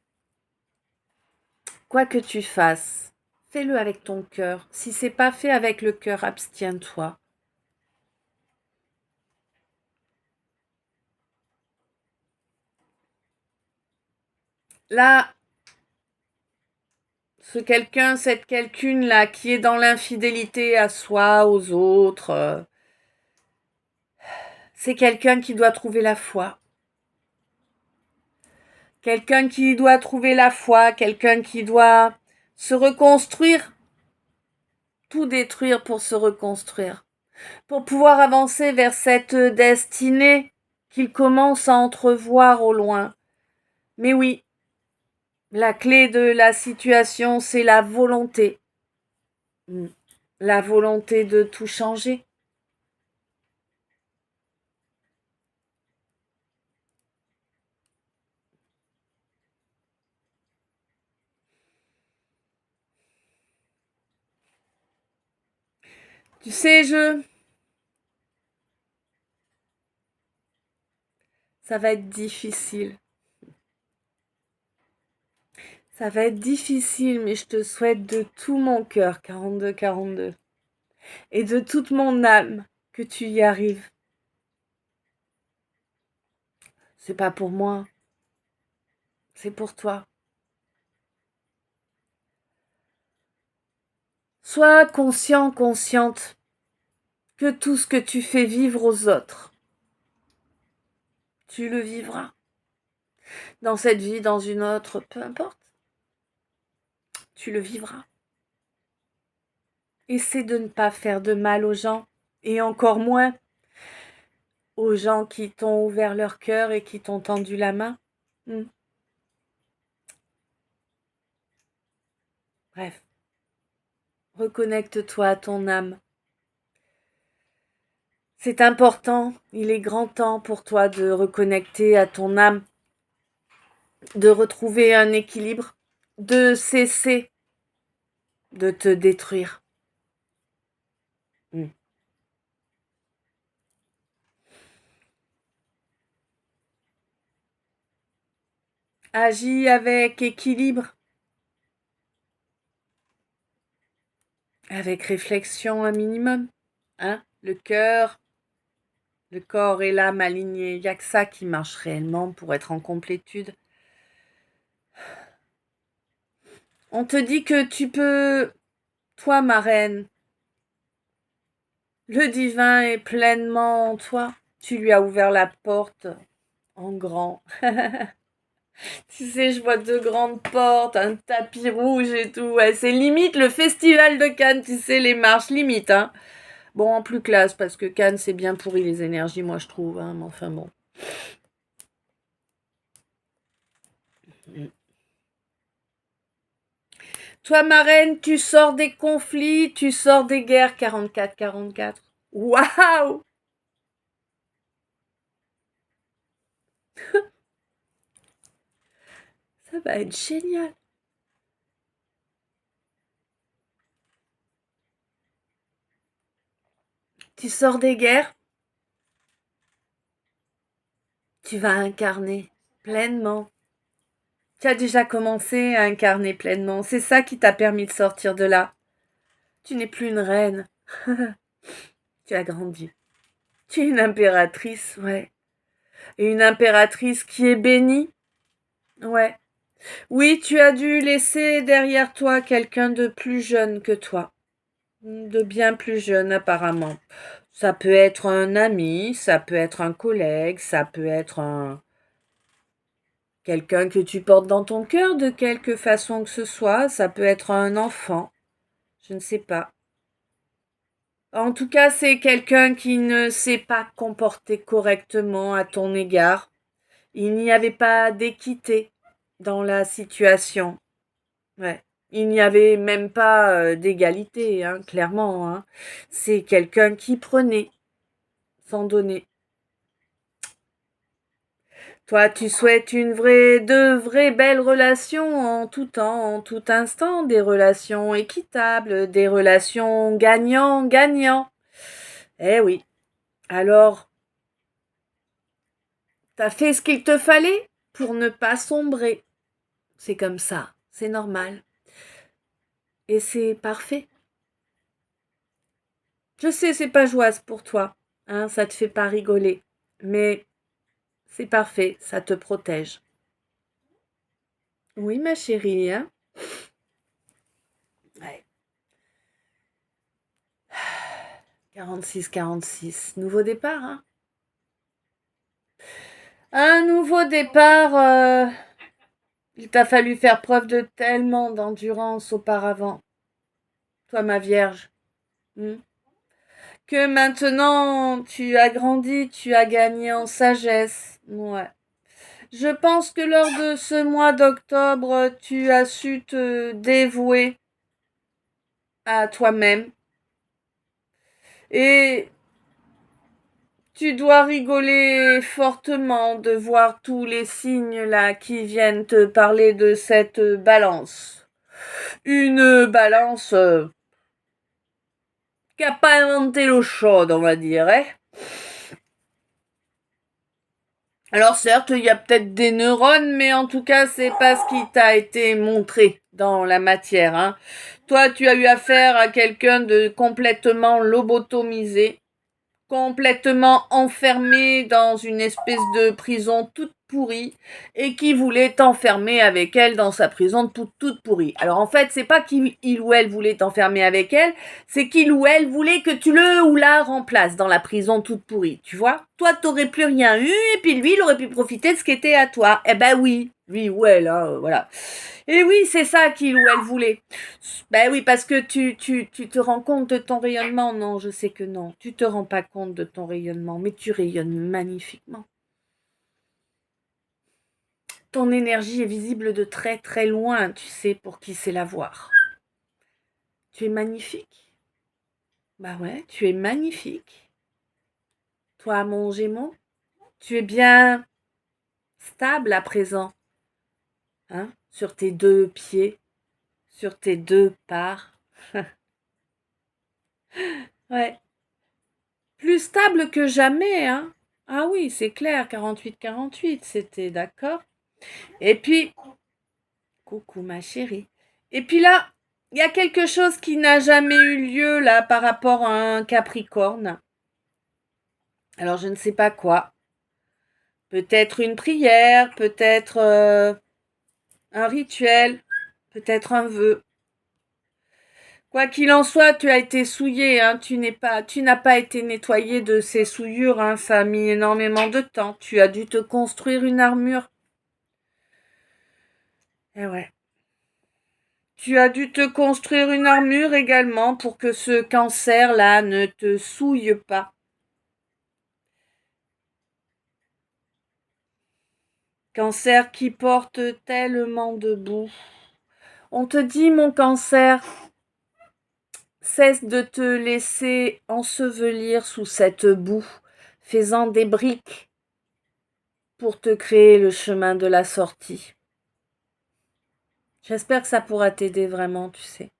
Quoi que tu fasses, fais-le avec ton cœur. Si c'est pas fait avec le cœur, abstiens-toi. Là, ce quelqu'un, cette quelqu'une-là, qui est dans l'infidélité à soi, aux autres, c'est quelqu'un qui doit trouver la foi. Quelqu'un qui doit trouver la foi, quelqu'un qui doit se reconstruire, tout détruire pour se reconstruire, pour pouvoir avancer vers cette destinée qu'il commence à entrevoir au loin. Mais oui, la clé de la situation, c'est la volonté. La volonté de tout changer. Tu sais, ça va être difficile. Ça va être difficile, mais je te souhaite de tout mon cœur, 42-42, et de toute mon âme, que tu y arrives. C'est pas pour moi, c'est pour toi. Sois conscient, consciente que tout ce que tu fais vivre aux autres, tu le vivras. Dans cette vie, dans une autre, peu importe, tu le vivras. Essaie de ne pas faire de mal aux gens, et encore moins aux gens qui t'ont ouvert leur cœur et qui t'ont tendu la main. Bref, reconnecte-toi à ton âme. C'est important, il est grand temps pour toi de reconnecter à ton âme, de retrouver un équilibre, de cesser de te détruire. Agis avec équilibre, avec réflexion un minimum. Hein? Le cœur, le corps et l'âme alignés, il n'y a que ça qui marche réellement pour être en complétude. On te dit que tu peux, toi ma reine, le divin est pleinement en toi. Tu lui as ouvert la porte en grand. Tu sais, je vois 2 grandes portes, un tapis rouge et tout. Ouais, c'est limite le festival de Cannes, tu sais, les marches, limite, hein. Bon, en plus classe, parce que Cannes, c'est bien pourri les énergies, moi, je trouve, hein, mais enfin bon. Toi, marraine, tu sors des conflits, tu sors des guerres 44-44. Waouh! Ça va être génial. Tu sors des guerres, tu vas incarner pleinement. Tu as déjà commencé à incarner pleinement. C'est ça qui t'a permis de sortir de là. Tu n'es plus une reine. Tu as grandi. Tu es une impératrice, ouais. Et une impératrice qui est bénie, ouais. Oui, tu as dû laisser derrière toi quelqu'un de plus jeune que toi. De bien plus jeune apparemment. Ça peut être un ami, ça peut être un collègue, ça peut être quelqu'un que tu portes dans ton cœur de quelque façon que ce soit, ça peut être un enfant, je ne sais pas. En tout cas, c'est quelqu'un qui ne s'est pas comporté correctement à ton égard. Il n'y avait pas d'équité dans la situation. Ouais. Il n'y avait même pas d'égalité, hein, clairement, hein. C'est quelqu'un qui prenait sans donner. Toi, tu souhaites de vraies belles relations en tout temps, en tout instant, des relations équitables, des relations gagnant-gagnant. Eh oui. Alors, t'as fait ce qu'il te fallait pour ne pas sombrer. C'est comme ça, c'est normal. Et c'est parfait. Je sais, c'est pas joyeuse pour toi, hein, ça te fait pas rigoler. Mais c'est parfait, ça te protège. Oui, ma chérie, hein. Ouais. 46, nouveau départ, hein. Un nouveau départ, il t'a fallu faire preuve de tellement d'endurance auparavant, toi ma vierge, hmm, que maintenant tu as grandi, tu as gagné en sagesse. Ouais. Je pense que lors de ce mois d'octobre, tu as su te dévouer à toi-même et tu dois rigoler fortement de voir tous les signes là qui viennent te parler de cette balance. Une balance qui n'a pas inventé l'eau chaude, on va dire, hein. Alors certes, il y a peut-être des neurones, mais en tout cas, c'est pas ce qui t'a été montré dans la matière, hein. Toi, tu as eu affaire à quelqu'un de complètement lobotomisé, complètement enfermée dans une espèce de prison toute pourrie et qui voulait t'enfermer avec elle dans sa prison toute pourrie. Alors en fait, c'est pas qu'il ou elle voulait t'enfermer avec elle, c'est qu'il ou elle voulait que tu le ou la remplaces dans la prison toute pourrie, tu vois. Toi, t'aurais plus rien eu et puis lui, il aurait pu profiter de ce qui était à toi. Eh ben oui, lui ou elle, hein, voilà. Et oui, c'est ça qu'il ou elle voulait. Ben oui, parce que tu te rends compte de ton rayonnement. Non, je sais que non. Tu te rends pas compte de ton rayonnement, mais tu rayonnes magnifiquement. Ton énergie est visible de très très loin, tu sais, pour qui sait la voir. Tu es magnifique. Bah ouais, tu es magnifique. Toi, mon Gémeaux, tu es bien stable à présent, hein, sur tes 2 pieds, sur tes 2 parts. Ouais. Plus stable que jamais, hein. Ah oui, c'est clair, 48, c'était d'accord. Et puis, coucou ma chérie. Et puis là, il y a quelque chose qui n'a jamais eu lieu là par rapport à un Capricorne. Alors je ne sais pas quoi. Peut-être une prière, peut-être un rituel, peut-être un vœu. Quoi qu'il en soit, tu as été souillé, hein, tu n'as pas été nettoyé de ces souillures, hein, ça a mis énormément de temps. Tu as dû te construire une armure. Eh ouais. Tu as dû te construire une armure également pour que ce cancer-là ne te souille pas. Cancer qui porte tellement de boue. On te dit, mon cancer, cesse de te laisser ensevelir sous cette boue, faisant des briques pour te créer le chemin de la sortie. J'espère que ça pourra t'aider vraiment, tu sais.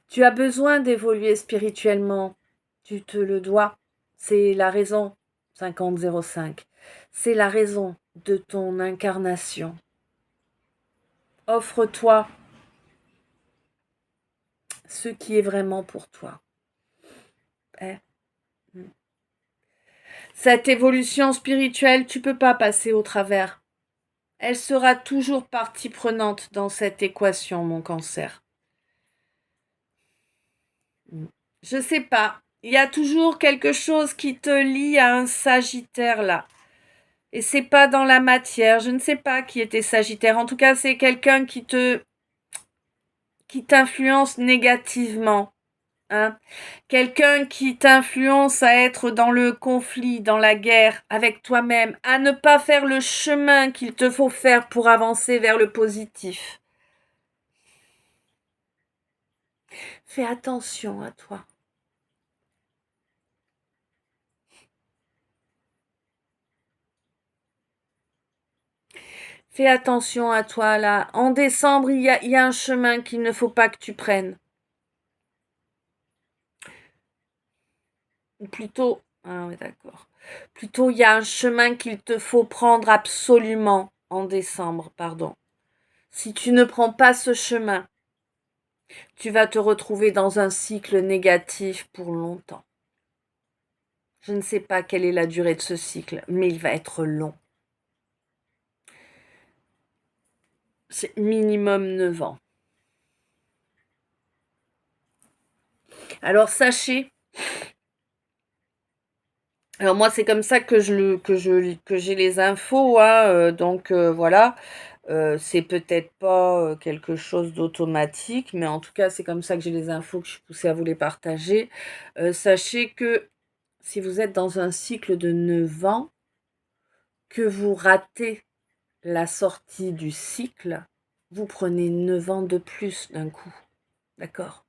Tu as besoin d'évoluer spirituellement. Tu te le dois. C'est la raison 5005. C'est la raison de ton incarnation. Offre-toi ce qui est vraiment pour toi. Cette évolution spirituelle, tu peux pas passer au travers. Elle sera toujours partie prenante dans cette équation, mon cancer. Je sais pas. Il y a toujours quelque chose qui te lie à un Sagittaire là. Et c'est pas dans la matière. Je ne sais pas qui était Sagittaire. En tout cas, c'est quelqu'un qui t'influence négativement. Hein? Quelqu'un qui t'influence à être dans le conflit, dans la guerre avec toi-même, à ne pas faire le chemin qu'il te faut faire pour avancer vers le positif. Fais attention à toi. Fais attention à toi là. En décembre, il y a un chemin qu'il ne faut pas que tu prennes. Ou plutôt, ah oui d'accord. Plutôt, il y a un chemin qu'il te faut prendre absolument en décembre, pardon. Si tu ne prends pas ce chemin, tu vas te retrouver dans un cycle négatif pour longtemps. Je ne sais pas quelle est la durée de ce cycle, mais il va être long. C'est minimum 9 ans. Alors sachez, alors moi c'est comme ça que j'ai les infos, hein, donc voilà. C'est peut-être pas quelque chose d'automatique, mais en tout cas c'est comme ça que j'ai les infos, que je suis poussée à vous les partager. Sachez que si vous êtes dans un cycle de 9 ans, que vous ratez la sortie du cycle, vous prenez 9 ans de plus d'un coup. D'accord?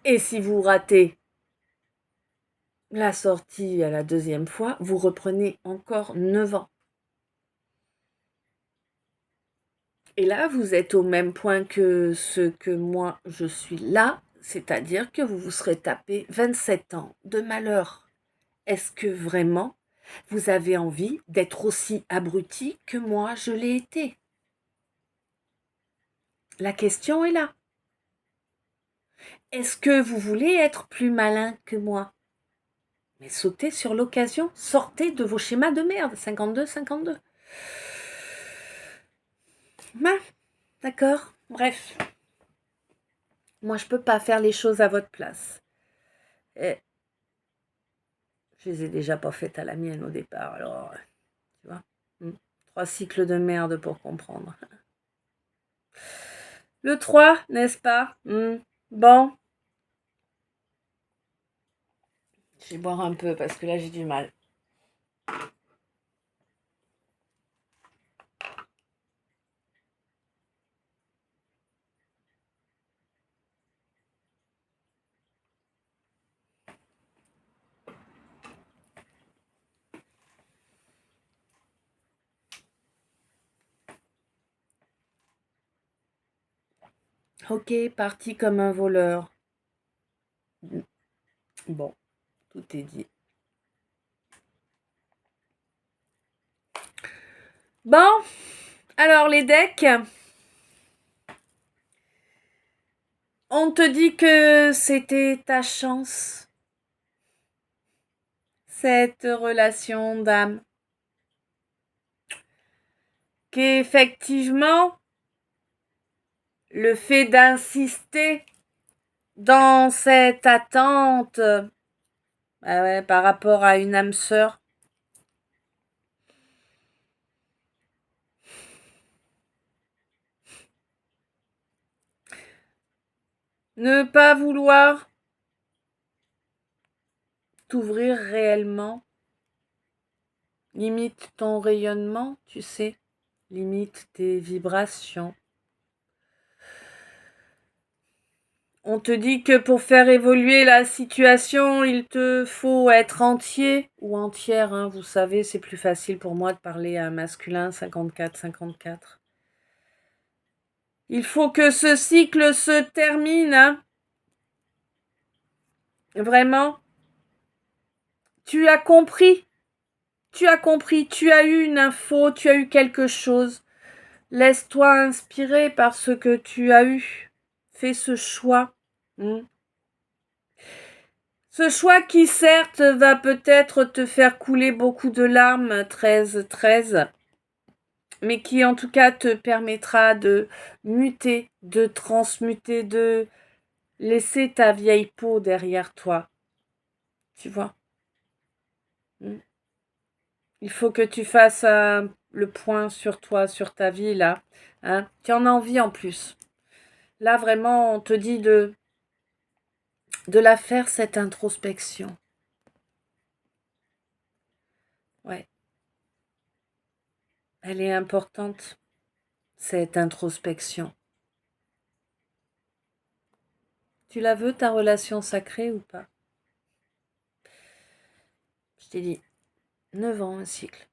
Et si vous ratez la sortie à la deuxième fois, vous reprenez encore 9 ans. Et là, vous êtes au même point que ce que moi je suis là, c'est-à-dire que vous vous serez tapé 27 ans de malheur. Est-ce que vraiment vous avez envie d'être aussi abruti que moi je l'ai été? La question est là. Est-ce que vous voulez être plus malin que moi? Mais sautez sur l'occasion, sortez de vos schémas de merde, 52-52. D'accord? Bref. Moi, je peux pas faire les choses à votre place. Et je les ai déjà pas faites à la mienne au départ, alors, tu vois. 3 cycles de merde pour comprendre. Le 3, n'est-ce pas? Bon. Je vais boire un peu parce que là, j'ai du mal. Ok, parti comme un voleur. Bon, tout est dit. Bon, alors les decks, on te dit que c'était ta chance, cette relation d'âme. Qu'effectivement, le fait d'insister dans cette attente par rapport à une âme sœur, Ne pas vouloir t'ouvrir réellement limite ton rayonnement, tu sais, limite tes vibrations. On te dit que pour faire évoluer la situation, il te faut être entier ou entière. Hein. Vous savez, c'est plus facile pour moi de parler à un masculin 54-54. Il faut que ce cycle se termine. Hein. Vraiment. Tu as compris. Tu as compris. Tu as eu une info. Tu as eu quelque chose. Laisse-toi inspirer par ce que tu as eu. Fais ce choix. Ce choix qui certes va peut-être te faire couler beaucoup de larmes, 13-13, mais qui en tout cas te permettra de muter, de transmuter, de laisser ta vieille peau derrière toi. Tu vois? Il faut que tu fasses le point sur toi, sur ta vie là. Hein? Tu en as envie en plus. Là vraiment, on te dit de la faire cette introspection. Ouais. Elle est importante, cette introspection. Tu la veux, ta relation sacrée ou pas? Je t'ai dit, 9 ans, un cycle.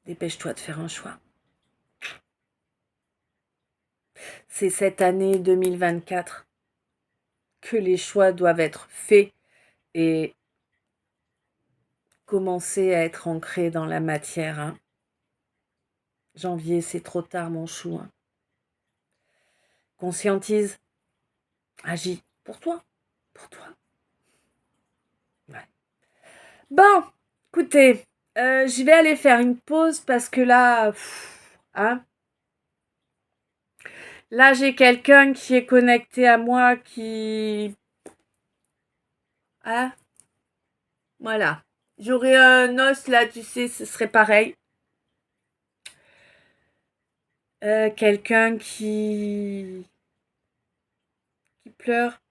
Dépêche-toi de faire un choix. C'est cette année 2024 que les choix doivent être faits et commencer à être ancrés dans la matière. Hein. Janvier, c'est trop tard, mon chou. Hein. Conscientise. Agis. Pour toi. Pour toi. Ouais. Bon, écoutez, je vais aller faire une pause parce que là, hein, là j'ai quelqu'un qui est connecté à moi qui... Hein, voilà. J'aurais un os là, tu sais, ce serait pareil. Quelqu'un qui pleure,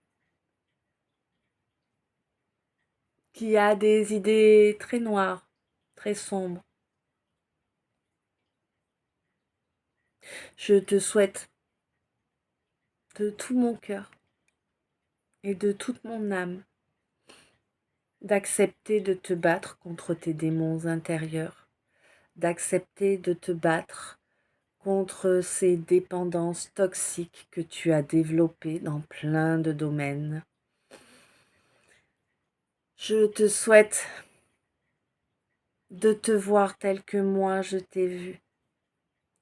qui a des idées très noires, très sombres. Je te souhaite de tout mon cœur et de toute mon âme d'accepter de te battre contre tes démons intérieurs, d'accepter de te battre contre ces dépendances toxiques que tu as développées dans plein de domaines. Je te souhaite de te voir tel que moi je t'ai vu.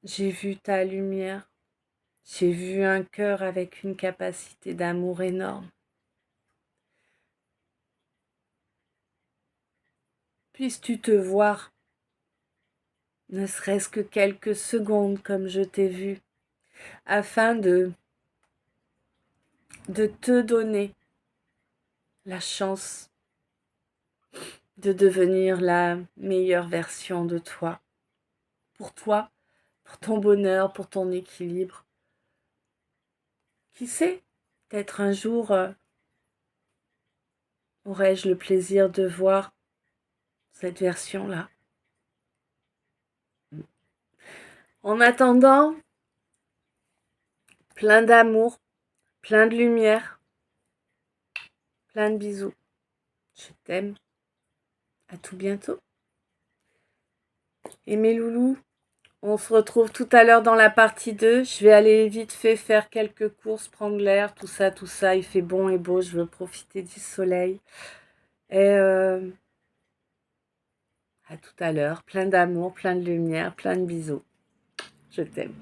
J'ai vu ta lumière. J'ai vu un cœur avec une capacité d'amour énorme. Puisses-tu te voir, ne serait-ce que quelques secondes comme je t'ai vu, afin de te donner la chance de devenir la meilleure version de toi, pour ton bonheur, pour ton équilibre. Qui sait, peut-être un jour aurai-je le plaisir de voir cette version-là. En attendant, plein d'amour, plein de lumière, plein de bisous. Je t'aime. À tout bientôt. Et mes loulous, on se retrouve tout à l'heure dans la partie 2. Je vais aller vite fait faire quelques courses, prendre l'air, tout ça. Il fait bon et beau, je veux profiter du soleil. Et à tout à l'heure. Plein d'amour, plein de lumière, plein de bisous. Je t'aime.